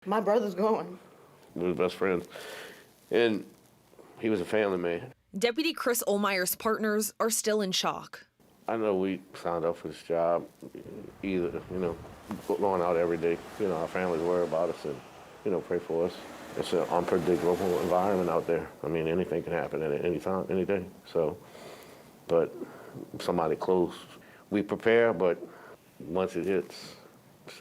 My brother's gone. We were best friends, and he was a family man. Deputy Chris Ohlmeyer's partners are still in shock. I know we signed up for this job, either, going out every day. Our families worry about us and, pray for us. It's an unpredictable environment out there. I mean, anything can happen at any time, any day. So, but somebody close, we prepare, but once it hits,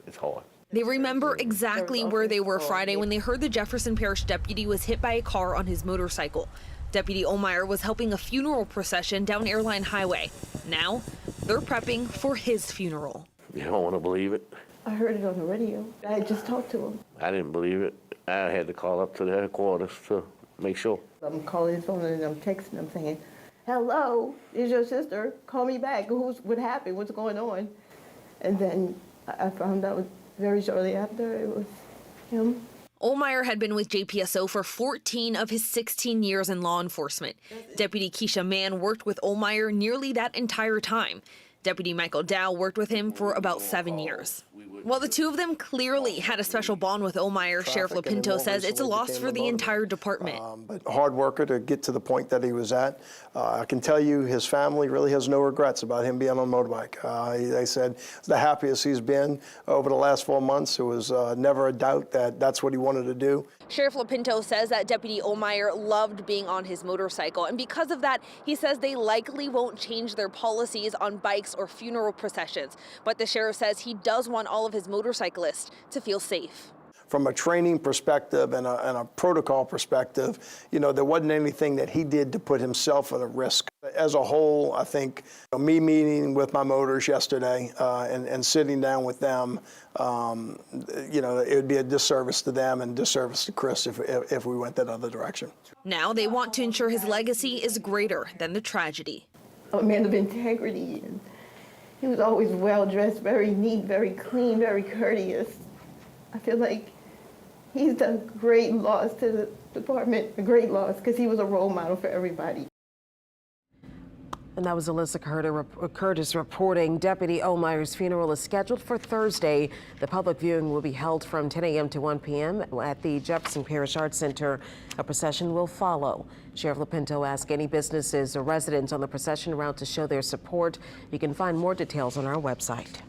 it's hard. They remember exactly where they were Friday when they heard the Jefferson Parish deputy was hit by a car on his motorcycle. Deputy Ohlmeyer was helping a funeral procession down Airline Highway. Now, they're prepping for his funeral. You don't want to believe it. I heard it on the radio. I had just talked to him. I didn't believe it. I had to call up to the headquarters to make sure. I'm calling his phone and I'm texting him saying, hello, is your sister? Call me back. What happened? What's going on? And then I found out very shortly after it was him. Ohlmeyer had been with JPSO for 14 of his 16 years in law enforcement. Deputy Keisha Mann worked with Ohlmeyer nearly that entire time. Deputy Michael Dow worked with him for about 7 years. While the two of them clearly had a special bond with Ohlmeyer, Sheriff Lapinto says it's a loss for the entire department. But a hard worker to get to the point that he was at. I can tell you his family really has no regrets about him being on a motorbike. They said it's the happiest he's been over the last 4 months. There was never a doubt that that's what he wanted to do. Sheriff Lapinto says that Deputy Ohlmeyer loved being on his motorcycle, and because of that, he says they likely won't change their policies on bikes or funeral processions. But the sheriff says he does want all of his motorcyclists to feel safe. From a training perspective and a protocol perspective, there wasn't anything that he did to put himself at a risk. As a whole, I think me meeting with my motors yesterday and sitting down with them, it would be a disservice to them and disservice to Chris if we went that other direction. Now they want to ensure his legacy is greater than the tragedy. A man of integrity, and he was always well-dressed, very neat, very clean, very courteous. I feel like he's a great loss to the department, a great loss, because he was a role model for everybody. And that was Alyssa Curtis reporting. Deputy Ohlmeyer's funeral is scheduled for Thursday. The public viewing will be held from 10 a.m. to 1 p.m. at the Jefferson Parish Arts Center. A procession will follow. Sheriff Lapinto asked any businesses or residents on the procession route to show their support. You can find more details on our website.